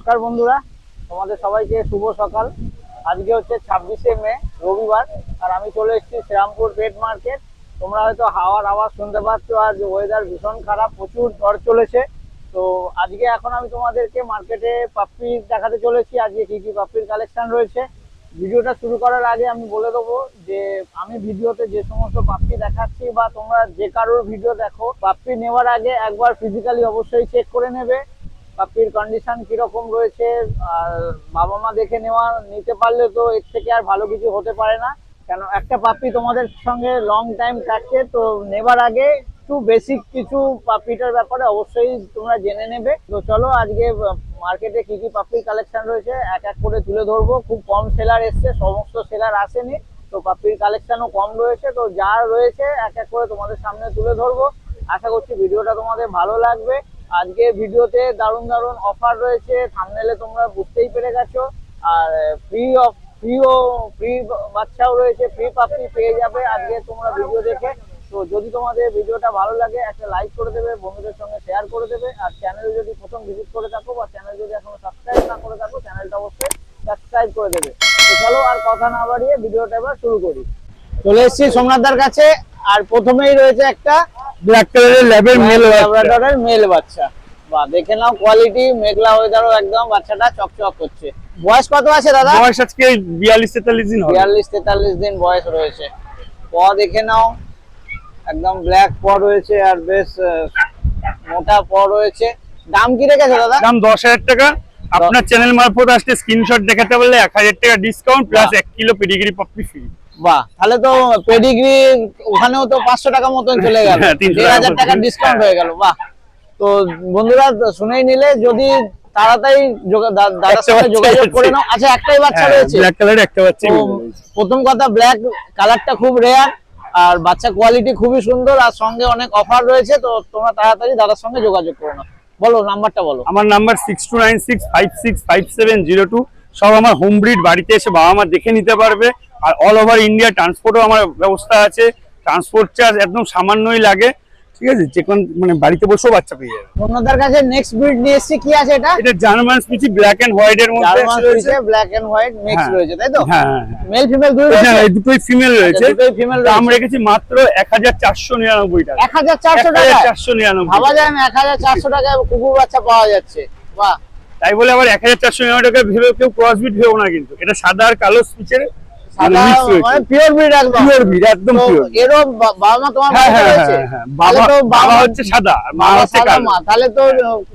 নমস্কার বন্ধুরা, তোমাদের সবাইকে শুভ সকাল। আজকে হচ্ছে 26শে মে, রবিবার। আর আমি চলে এসেছি শ্রীরামপুর পেট মার্কেট। তোমরা হয়তো হাওয়ার আওয়াজ শুনতে পাচ্ছ, আজ ওয়েদার ভীষণ খারাপ, প্রচুর ঝড় চলেছে। তো আজকে এখন আমি তোমাদেরকে মার্কেটে পাপ্পি দেখাতে চলেছি, আজকে কি কি পাপ্পির কালেকশন রয়েছে। ভিডিওটা শুরু করার আগে আমি বলে দেবো যে আমি ভিডিওতে যে সমস্ত পাপ্পি দেখাচ্ছি বা তোমরা যে কারোর ভিডিও দেখো, পাপ্পি নেওয়ার আগে একবার ফিজিক্যালি অবশ্যই চেক করে নেবে পাপ্পির কন্ডিশন কিরকম রয়েছে। আর বাবা মা দেখে নিতে পারলে তো এর থেকে আর ভালো কিছু হতে পারে না, কেন একটা পাপ্পি তোমাদের সঙ্গে লং টাইম থাকছে। তো নেবার আগে একটু বেসিক কিছু পাপ্পিটার ব্যাপারে অবশ্যই তোমরা জেনে নেবে। তো চলো আজকে মার্কেটে কি কি পাপ্পির কালেকশন রয়েছে এক এক করে তুলে ধরবো। খুব কম সেলার এসছে, সমস্ত সেলার আসেনি, তো পাপ্পির কালেকশনও কম রয়েছে। তো যা রয়েছে এক এক করে তোমাদের সামনে তুলে ধরবো। আশা করছি ভিডিওটা তোমাদের ভালো লাগবে। আজকে ভিডিওতে দারুণ দারুণ অফার রয়েছে, থাম্বনেলে তোমরা বুঝতেই পেরে গেছো। আর ফ্রি বাচ্চাও রয়েছে, ফ্রি পাপ্পি পেয়ে যাবে আজকে তোমরা ভিডিও দেখে। তো যদি তোমাদের ভিডিওটা ভালো লাগে একটা লাইক করে দেবে, বন্ধুদের সঙ্গে শেয়ার করে দেবে। আর চ্যানেল যদি প্রথম ভিজিট করে থাকো বা চ্যানেল যদি এখনো সাবস্ক্রাইব না করে থাকো, চ্যানেলটা অবশ্যই সাবস্ক্রাইব করে দেবে। তো চলো আর কথা না বাড়িয়ে ভিডিওটা এবার শুরু করি। চলে এসেছি সোমনাথদার কাছে, আর প্রথমেই রয়েছে একটা ব্ল্যাক কালারের ল্যাবের মেল বাচ্চা। বাহ, দেখে নাও কোয়ালিটি, মেঘলা ওয়েদারও একদম বাচ্চাটা চকচক করছে। বয়স কত আছে দাদা? বয়স আজকে 42-43 দিন হবে। 42-43 দিন বয়স রয়েছে। দেখে নাও, একদম ব্ল্যাক রয়েছে আর বেশ মোটা রয়েছে। দাম কি রেখেছে দাদা? দাম 10,000 টাকা। আপনার চ্যানেল মারফত আসলে স্ক্রিনশট দেখাতে বললে 1000 টাকা discount plus 1 kilo pedigree puppy free. বাহ, তাহলে তো পেডিগ্রি ওখানেও তো 500 টাকা মতন চলে গেল, 3000 টাকা ডিসকাউন্ট হয়ে গেল। বাহ, তো বন্ধুরা শুনেই নিলে, যদি তাড়াতাড়ি দাদার সাথে যোগাযোগ করে নাও। আচ্ছা, একটাই বাচ্চা রয়েছে, ব্ল্যাক কালারের একটা বাচ্চা। প্রথম কথা ব্ল্যাক কালারটা খুব রেয়ার, আর বাচ্চা কোয়ালিটি খুবই সুন্দর, আর সঙ্গে অনেক অফার রয়েছে। তো তোমরা তাড়াতাড়ি দাদার সঙ্গে যোগাযোগ করো না। বলো নাম্বারটা বলো। আমার নাম্বার 6296565702। সব আমার হোম ব্রিড, বাড়িতে এসে বাবা মা দেখে নিতে পারবে। আর অল ওভার ইন্ডিয়া ট্রান্সপোর্টও আমার ব্যবস্থা আছে। ট্রান্সপোর্ট চার্জ একদম সামান্যই লাগে, ঠিক আছে? যে কোন মানে বাড়িতে বসেও বাচ্চা পেয়ে যাবে। আপনাদের কাছে নেক্সট ব্রিড নিয়ে এসেছি, কি আছে এটা? এটা জার্মান স্পিচি ব্ল্যাক এন্ড হোয়াইট এর মধ্যে রয়েছে, ব্ল্যাক এন্ড হোয়াইট মিক্স রয়েছে, তাই তো? হ্যাঁ, মেল ফিমেল দুটোই রয়েছে। হ্যাঁ, দুটোই ফিমেল রয়েছে। দুটোই ফিমেল রয়েছে। দাম রেখেছি মাত্র 1499 টাকা। 1400 টাকা? 1499। ভাবা যায় না 1400 টাকায় কুকুর বাচ্চা পাওয়া যাচ্ছে। বাহ, তাই বলে আবার 1499 টাকা ভেবে কেউ ক্রসবিট ভেবো না, কিন্তু এটা সাদা আর কালো স্পিচের মানে পিওর ব্রিড, একদম পিওর ব্রিড, একদম পিওর। এরও বাবা মা তোমার বাড়িতে রয়েছে? বাবা হচ্ছে সাদা, মা হচ্ছে কালো। তাহলে তো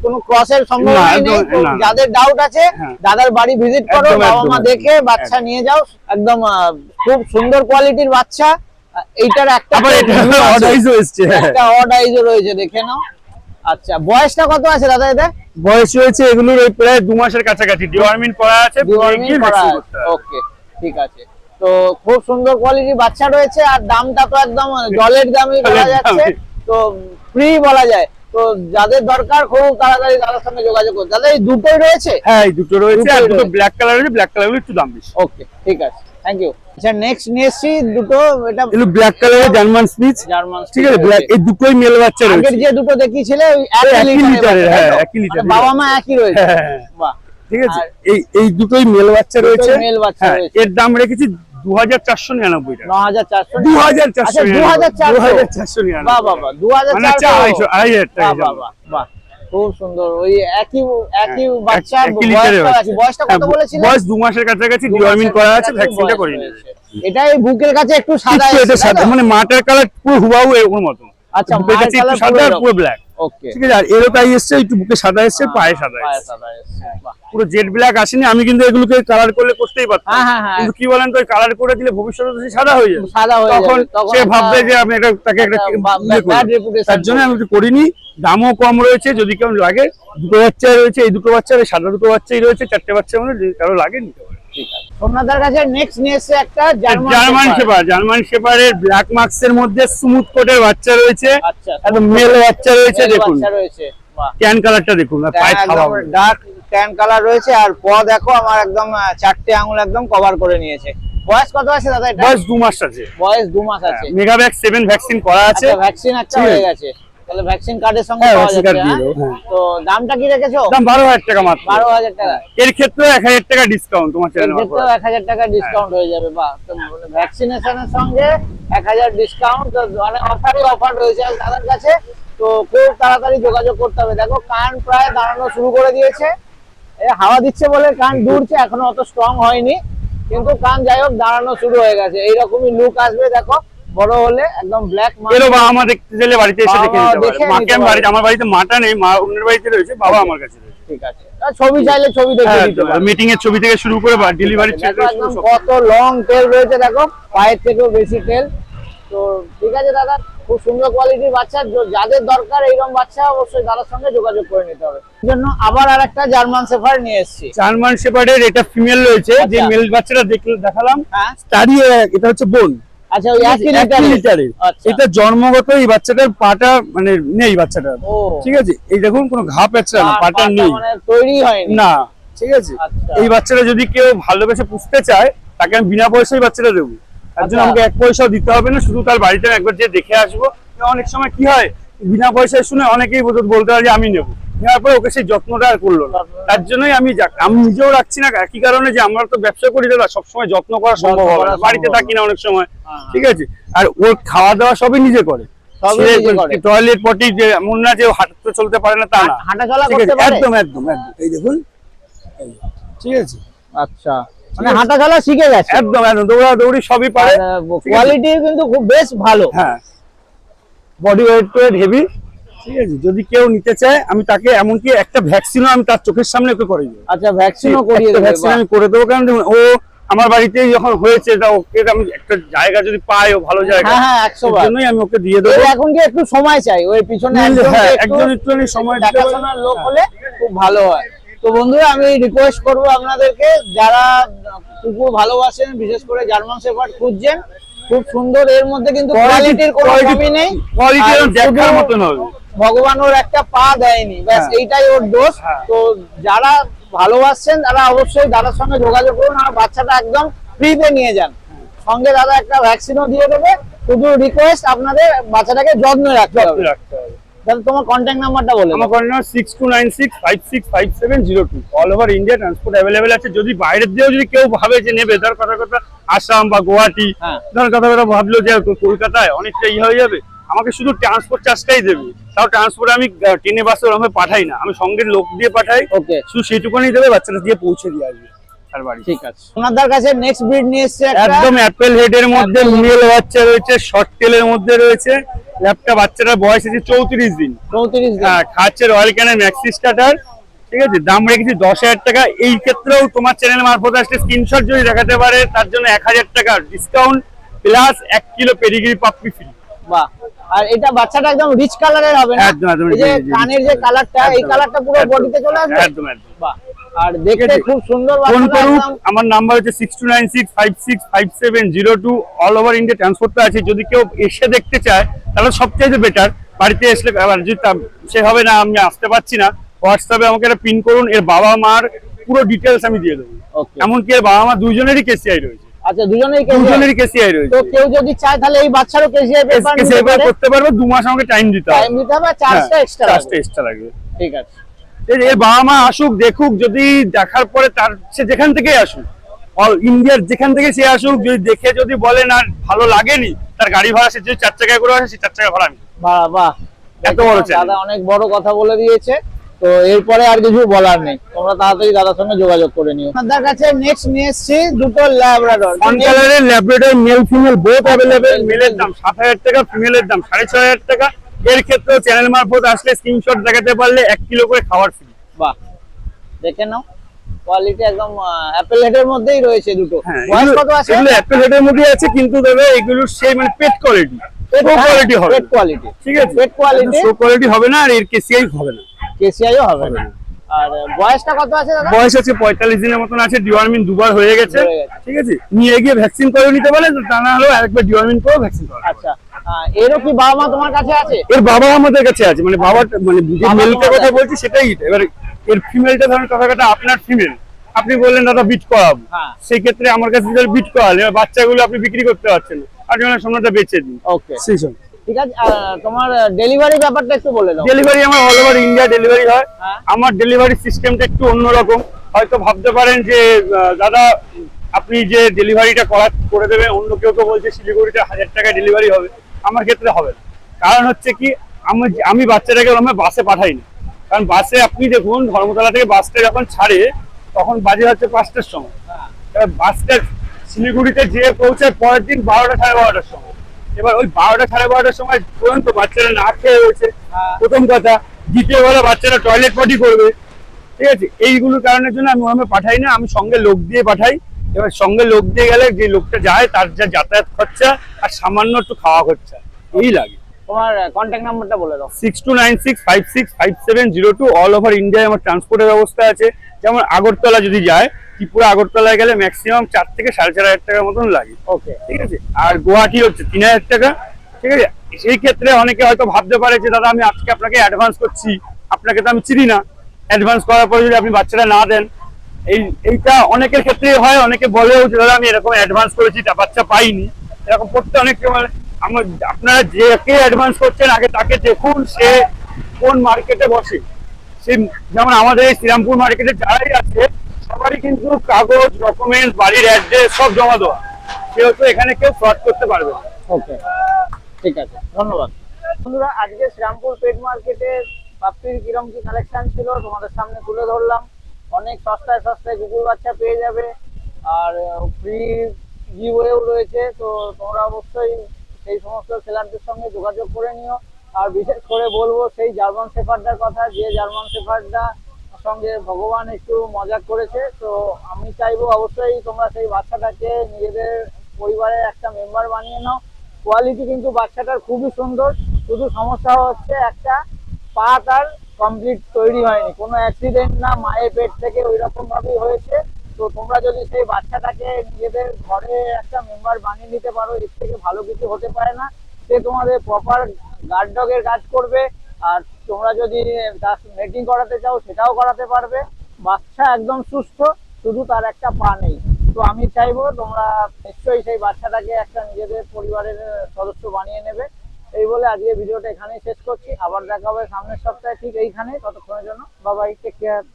কোনো ক্রসের সম্ভাবনা নেই। যাদের ডাউট আছে দাদার বাড়ি ভিজিট করো, বাবা মা দেখে বাচ্চা নিয়ে যাও। একদম খুব সুন্দর কোয়ালিটির বাচ্চা। এইটার একটা অড আইজও এসেছে, একটা অড আইজও রয়েছে, দেখে নাও। আচ্ছা, বয়সটা কত আছে দাদা এদের? বয়স রয়েছে এগুলোর প্রায় 2 মাসের কাছাকাছি। ডিওয়ার্মিং করা আছে। ওকে, ঠিক আছে। তো খুব সুন্দর কোয়ালিটির বাচ্চা রয়েছে, আর দামটা তো একদম জলের দামই বলা যাচ্ছে, তো ফ্রি বলা যায়। তো যাদের দরকার খুব তাড়াতাড়ি দাদার সঙ্গে যোগাযোগ করুন। দাদা এই দুটোই রয়েছে? হ্যাঁ, এই দুটো রয়েছে, আর দুটো ব্ল্যাক কালার আছে। ব্ল্যাক কালারগুলো একটু দাম বেশি। ওকে, ঠিক আছে, থ্যাংক ইউ। আচ্ছা, নেক্সট নিয়ে এসেছি দুটো। এটা ব্ল্যাক কালারের জার্মান স্পিচ, ঠিক আছে? ব্ল্যাক, এই দুটোই মেল বাচ্চা রয়েছে। আগের যে দুটো দেখিয়েছিলে ওই 1 লিটারের, হ্যাঁ 1 লিটার, বাবা মা একই রয়েছে। বাহ, ঠিক আছে। এই দুটোই মেল বাচ্চা রয়েছে। মেল বাচ্চা রয়েছে। এর দাম রেখেছি 2499 টাকা। 2499। বাহ বাহ বাহ, 2400 টাকা। বাহ, খুব সুন্দর। ওই একই বাচ্চা, বয়সটা কত বলেছিলেন? বয়স 2 মাসের কাছাকাছি। ডিওয়ার্মিং করা আছে, ভ্যাকসিনটা করে নিয়েছে। এটা এই বুকের কাছে একটু সাদা, এটা সাদা, মানে মাটার কালার পুরো হুবাহু এর মত। আচ্ছা, বুকের কাছে একটু সাদা আর পুরো ব্ল্যাক। ওকে, ঠিক আছে। আর এরও তাই এসেছে, একটু বুকে সাদা এসেছে, পায়ে সাদা এসেছে। বাহ, পুরো জেড ব্ল্যাক আসেনি। আমি কিন্তু এগুলোকে কালার করলে করতেই পারতাম, কিন্তু কি বলেন তো, কালার করে দিলে ভবিষ্যতে সাদা হয়ে যাবে, তখন সে ভাববে যে আমি তাকে একটা তার জন্য আমি করিনি। দামও কম রয়েছে, যদি কেউ লাগে। দুটো বাচ্চা রয়েছে, এই দুটো বাচ্চা, সাদা দুটো বাচ্চাই রয়েছে, 4টে বাচ্চা মধ্যে যদি কারো লাগে নিতে পারে। আপনাদের কাছে নেক্সট নিয়ে এসেছে একটা জার্মান শেপার্ডের ব্ল্যাক মার্কসের মধ্যে স্মুথ কোটের বাচ্চা রয়েছে। একদম মেল বাচ্চা রয়েছে, দেখুন ট্যান কালারটা দেখুন, আর পায়ে থাবা ডার্ক ট্যান কালার রয়েছে। আর দেখো আমার একদম 4টে আঙুল একদম কভার করে নিয়েছে। বয়স কত আছে দাদা এটা? বয়স 2 মাস আছে। বয়স 2 মাস আছে। মেগাভ্যাক্স 7 ভ্যাকসিন করা আছে। ভ্যাকসিন একটা হয়ে গেছে। তাহলে ভ্যাকসিন কার্ডের সঙ্গে পাওয়া যাচ্ছে। তো দামটা কি রেখেছো? দাম 12,000 টাকা মাত্র। 12,000 টাকা। এর ক্ষেত্রে 1000 টাকা ডিসকাউন্ট তোমার চ্যানেলে। এর ক্ষেত্রে 1000 টাকা ডিসকাউন্ট হয়ে যাবে। বাহ, তো ভ্যাকসিনেশনের সঙ্গে 1000 ডিসকাউন্ট, তো মানে অফার রয়েছে দাদার কাছে। তো খুব তাড়াতাড়ি যোগাযোগ করতে হবে। দেখো কান প্রায় দাঁড়ানো শুরু করে দিয়েছে, হাওয়া দিচ্ছে বলে কান দুলছে, এখনো অত স্ট্রং হয়নি, কিন্তু কান যাই হোক দাঁড়ানো শুরু হয়ে গেছে। এইরকমই লুক আসবে দেখো বড় হলে, একদম ব্ল্যাক। এরও বাবা মা দেখতে চাইলে বাড়িতে এসে দেখে নিতে পারে। মাকে আমি বাড়িতে, আমার বাড়িতে মাটা নেই, মা অন্যের বাড়িতে রয়েছে, বাবা আমার কাছে রয়েছে। ঠিক আছে, ছবি চাইলে ছবি দেখে নিতে পারো। মিটিং এর ছবি থেকে শুরু করে ডেলিভারি কত লং টেল রয়েছে দেখো, পায়ের থেকেও বেশি টেল। তো ঠিক আছে দাদা, খুব সুন্দর কোয়ালিটির বাচ্চা, যাদের দরকার এইরকম বাচ্চা অবশ্যই দাদার সঙ্গে যোগাযোগ করে নিতে হবে। এর জন্য আবার আরেকটা জার্মান শেফার্ড নিয়ে এসেছি। জার্মান শেফার্ডের এটা ফিমেল রয়েছে, যে মেল বাচ্চাটা দেখালাম তারই এটা হচ্ছে বোন। আচ্ছা, ওই একই লিটারে। এটা জন্মগত এই বাচ্চাটার পাটা মানে নেই বাচ্চাটার, ঠিক আছে? এই দেখুন কোনো ঘা পেঁচড়া না, পাটা নেই, মানে তৈরি হয়নি না, ঠিক আছে? এই বাচ্চাটা যদি কেউ ভালোবেসে পুষতে চায় তাকে আমি বিনা পয়সায় বাচ্চাটা দেবো। তার জন্য আমাকে 1 পয়সাও দিতে হবে না, শুধু তার বাড়িতে একবার যে দেখে আসবো। অনেক সময় কি হয়, বিনা পয়সায় শুনে অনেকেই বলতে পারে যে আমি নেবো, নেওয়ার পরে ওকে সেই যত্নটা আর করলো না। তার জন্যই আমি নিজেও রাখছি না, একই কারণে যে আমরা তো ব্যবসা করি দাদা, সবসময় যত্ন করা সম্ভব হবে না, বাড়িতে থাকি না অনেক সময়, ঠিক আছে? আর ওর খাওয়া দাওয়া সবই নিজে করে, টয়লেট পটি, যে এমন না যে হাঁটতে চলতে পারে না, তা না, হাঁটাচলা করতে পারে একদম একদম একদম। এই দেখুন, ঠিক আছে? আচ্ছা, মানে হাঁটাচলা শিখে গেছে একদম একদম, দৌড়াদৌড়ি সবই পারে। কোয়ালিটি কিন্তু খুব বেশ ভালো। হ্যাঁ, বডি ওয়েট হেভি, ঠিক আছে? যদি কেউ নিতে চায় আমি তাকে এমনকি একটা ভ্যাকসিনও আমি তার চোখের সামনে ওকে করে দেবো। আচ্ছা, ভ্যাকসিনও করিয়ে দেবো? ভ্যাকসিন আমি করে দেবো, কারণ ও আমার বাড়িতেই যখন হয়েছে, তা ওকে আমি একটা জায়গা যদি পাই, ও ভালো জায়গা, হ্যাঁ 100 জন্যই আমি ওকে দিয়ে দেবো। এখন কি একটু সময় চাই, ওই পিছনে একজন একটু সময় দেখাশোনার লোক হলে খুব ভালো হয়। তো বন্ধুরা, আমি রিকোয়েস্ট করবো আপনাদেরকে, যারা কুকুর ভালোবাসেন, বিশেষ করে জার্মান শেফার্ড খুঁজছেন, খুব সুন্দর, এর মধ্যে কিন্তু কোয়ালিটির কোনো কমি নেই, কোয়ালিটি দেখার মতন হবে। ভগবান ওর একটা পা দেয়নি, ব্যাস এইটাই ওর দোষ। তো যারা ভালোবাসছেন তারা অবশ্যই দাদার সঙ্গে যোগাযোগ করুন, আর বাচ্চাটা একদম ফ্রিতে নিয়ে যান, সঙ্গে দাদা একটা ভ্যাকসিনও দিয়ে দেবে। শুধু রিকোয়েস্ট, আপনাদের বাচ্চাটাকে যত্নে রাখতে হবে। তাহলে তোমার কন্ট্যাক্ট নাম্বারটা বলে। আমার contact number 6296565702। All over India transport available আছে। যদি বাইরের দিয়েও যদি কেউ ভাবে যে নেবে, ধর কথা আসাম বা গুয়াহাটি, ধর কথা ভাবলো যে কলকাতায় অনেকটা হয়ে যাবে, আমাকে শুধু ট্রান্সপোর্ট চার্জটাই দেবে। তাও ট্রান্সপোর্ট আমি ট্রেনে বাসে ওরকম পাঠাই না, আমি সঙ্গে লোক দিয়ে পাঠাই, শুধু সেইটুকুনি দেবে, বাচ্চাটা দিয়ে পৌঁছে দিয়ে আসবে তার বাড়ি। ঠিক আছে, ওনাদের কাছে নেক্সট ব্রিড নিয়ে এসেছে একদম অ্যাপেল হেডের মধ্যে মেল বাচ্চা রয়েছে, শর্ট টেলের মধ্যে রয়েছে। ল্যাপটা বাচ্চাটার বয়স আছে 34 দিন। 34 দিন। হ্যাঁ, খাচ্ছে রয়্যাল ক্যানের ম্যাক্সি স্টার্টার, ঠিক আছে? দাম রেখেছি 10,000 টাকা। এই ক্ষেত্রেও তোমার চ্যানেল মারফত আসলে স্ক্রিনশট যদি দেখাতে পারে, তার জন্য 1000 টাকা discount plus 1 kilo pedigree puppy free. বাহ, আর এটা বাচ্চাটা একদম রিচ কালারের হবে না? একদম একদম, এই যে কানের যে কালারটা, এই কালারটা পুরো বডিতে চলে আসবে। একদম একদম। বাহ, আর দেখতে খুব সুন্দর। ফোন করুন, আমার নাম্বার হচ্ছে 6296565702। অল ওভার ইন্ডিয়া ট্রান্সপোর্টটা আছে। যদি কেউ এসে দেখতে চায় তাহলে সবচেয়ে বেটার, বাড়িতে আসলে যদি সে হবে না, আমি আসতে পারছি না, হোয়াটসঅ্যাপে আমাকে একটা পিন করুন, এর বাবা মার পুরো ডিটেলস আমি দিয়ে দেবো। এমনকি এর বাবা মা দুজনেরই কেসিআই রয়েছে। আচ্ছা, দুজনেরই কেসিআই রয়েছে। তো কেউ যদি চায় তাহলে এই বাচ্চারও কেসিআই করতে পারবে। 2 মাস আমাকে টাইম দিতে হবে, চার্জটা এক্সট্রা লাগবে। ঠিক আছে, এর বাবা মা আসুক, দেখুক, যদি দেখার পরে তার সে যেখান থেকে আসুক, অল ইন্ডিয়ার যেখান থেকে সে আসুক, যদি দেখে যদি বলে না ভালো লাগেনি, তার গাড়ি ভাড়া সে যদি 4 চাকায় করে আসে, সেই 4 চাকা ভাড়া আমি। বাহ, এত বড় দাদা অনেক বড় কথা বলে দিয়েছে। তো এরপরে আর কিছু বলার নেই, তোমরা তাড়াতাড়ি দাদার সঙ্গে যোগাযোগ করে নিও। আপনাদের কাছে নেক্সট নিয়ে এসেছি দুটো ল্যাব্রাডর। অন কালারের labrador male female both available. মেলের দাম 7,000 টাকা, ফিমেলের দাম 6,500 টাকা। এর ক্ষেত্রে চ্যানেল মারফত আসলে স্ক্রিনশট দেখাতে পারলে 1 কিলো করে খাবার ফ্রি। বাহ, দেখে নাও, কোয়ালিটি একদম অ্যাপেল হেডের মধ্যেই রয়েছে দুটো। বয়স কত আছে? এগুলো অ্যাপেল হেডের মধ্যে আছে, কিন্তু দাদা এগুলো সেই মানে পেট কোয়ালিটি, পেট কোয়ালিটি হবে, পেট কোয়ালিটি, ঠিক আছে? পেট কোয়ালিটি, শো কোয়ালিটি হবে না, আর এর কেসিআই হবে না, কেসিআইও হবে না। আর বয়সটা কত আছে দাদা? বয়স আছে 45 দিনের মতন আছে। ডিওয়ার্মিন 2 বার হয়ে গেছে, ঠিক আছে? নিয়ে গিয়ে ভ্যাকসিন করে নিতে পারে, তা না হলেও আরেকবার ডিওয়ার্মিন করে ভ্যাকসিন করা। আচ্ছা, এরও কি বাবা মা তোমার কাছে আছে? এর বাবা আমাদের কাছে আছে, মানে বাবা মানে যে মেলটার কথা বলছি সেটাই। এবার এর ফিমেলটা ধরেন কথাটা আপনার ফিমেল, আপনি বললেন দাদা বিট করাবো, সেই ক্ষেত্রে আমার কাছে বিট করালে বাচ্চাগুলো আপনি বিক্রি করতে পারছেন না, আপনি সামনেটা বেচে দিন। ওকে, সেই সব ঠিক আছে, তোমার ডেলিভারি ব্যাপারটা একটু বলে দাও। ডেলিভারি আমার অল ওভার ইন্ডিয়া ডেলিভারি হয়। হ্যাঁ। আমার ডেলিভারি সিস্টেমটা একটু অন্যরকম। হয়তো ভাবতে পারেন যে দাদা আপনি যে ডেলিভারিটা করে দেবেন, অন্য কেউ তো বলছে শিলিগুড়িতে 1000 টাকায় ডেলিভারি হবে, আমার ক্ষেত্রে হবে না। কারণ হচ্ছে কি, আমি বাচ্চাটাকে আমি বাসে পাঠাই না। কারণ বাসে আপনি দেখুন, ধর্মতলা থেকে বাসটা যখন ছাড়ে তখন বাজে হচ্ছে 5টার সময়। এবার বাসটা শিলিগুড়িতে যেয়ে পৌঁছায় পরের দিন 12টা 12:30টার সময়। এবার ওই 12টা 12:30টার সময় পর্যন্ত বাচ্চারা না খেয়ে রয়েছে, প্রথম কথা। দ্বিতীয় কথা, বাচ্চারা টয়লেট পটি করবে, ঠিক আছে। এইগুলোর কারণের জন্য আমি ওখানে পাঠাই না, আমি সঙ্গে লোক দিয়ে পাঠাই। এবার সঙ্গে লোক দিয়ে গেলে যে লোকটা যায় তার যা যাতায়াত খরচা আর সামান্য একটু খাওয়া খরচা এই লাগে। তোমার কন্ট্যাক্ট নাম্বারটা বলে দাও। 6296565702। অল ওভার ইন্ডিয়ায় আমার ট্রান্সপোর্টের ব্যবস্থা আছে। যেমন আগরতলা যদি যায়, ত্রিপুরা আগরতলায় গেলে ম্যাক্সিমাম 4 থেকে 4,500 টাকার মতন লাগে। ওকে, ঠিক আছে। আর গুয়াহাটি হচ্ছে 3000 টাকা। ঠিক আছে। সেই ক্ষেত্রে অনেকে হয়তো ভাবতে পারে যে দাদা আমি আজকে আপনাকে অ্যাডভান্স করছি, আপনাকে তো আমি চিনি না, অ্যাডভান্স করার পরে যদি আপনি বাচ্চাটা না দেন, এইটা অনেকের ক্ষেত্রে হয়। অনেকে বলেও যে দাদা আমি এরকম অ্যাডভান্স করেছি, বাচ্চা পাইনি। এরকম করতে অনেকে আপনারা যাকে অ্যাডভান্স করছেন আগে তাকে দেখুন সে কোন মার্কেটে বসে। সে যেমন আমাদের এই শ্রীরামপুর মার্কেটে যারাই আছে সবারই কিন্তু কাগজ, ডকুমেন্টস, বাড়ির অ্যাড্রেস সব জমা দেওয়া। সেহেতু এখানে কেউ ফ্রড করতে পারবে না। ওকে, ঠিক আছে, ধন্যবাদ। বন্ধুরা, আজকে শ্রীরামপুর পেট মার্কেটের পাপ্পির কিরম কি কালেকশন ছিল তোমাদের সামনে তুলে ধরলাম। অনেক সস্তায় সস্তায় কুকুর বাচ্চা পেয়ে যাবে, আর ফ্রি গিভওয়েও রয়েছে। তো তোমরা অবশ্যই সেই সমস্ত সেলারদের সঙ্গে যোগাযোগ করে নিও। আর বিশেষ করে বলবো সেই জার্মান শেফার্ডটার কথা, যে জার্মান শেফার্ডটা সঙ্গে ভগবান একটু মজা করেছে। তো আমি চাইবো অবশ্যই তোমরা সেই বাচ্চাটাকে নিজেদের পরিবারের একটা মেম্বার বানিয়ে নাও। কোয়ালিটি কিন্তু বাচ্চাটার খুবই সুন্দর, শুধু সমস্যা হচ্ছে একটা পা তার কমপ্লিট তৈরি হয়নি, কোনো অ্যাক্সিডেন্ট না, মায়ের পেট থেকে ওই রকম ভাবেই হয়েছে। তো তোমরা যদি সেই বাচ্চাটাকে নিজেদের ঘরে একটা মেম্বার বানিয়ে নিতে পারো, এর থেকে ভালো কিছু হতে পারে না। সে তোমাদের প্রপার গার্ড ডগের কাজ করবে, আর তোমরা যদি তার মেটিং করাতে চাও সেটাও করাতে পারবে। বাচ্চা একদম সুস্থ, শুধু তার একটা পা নেই। তো আমি চাইবো তোমরা নিশ্চয়ই সেই বাচ্চাটাকে একটা নিজেদের পরিবারের সদস্য বানিয়ে নেবে। এই বলে আজকে ভিডিওটা এখানেই শেষ করছি। আবার দেখা হবে সামনের সপ্তাহে ঠিক এইখানে। ততক্ষণের জন্য বাই বাই, টেক কেয়ার।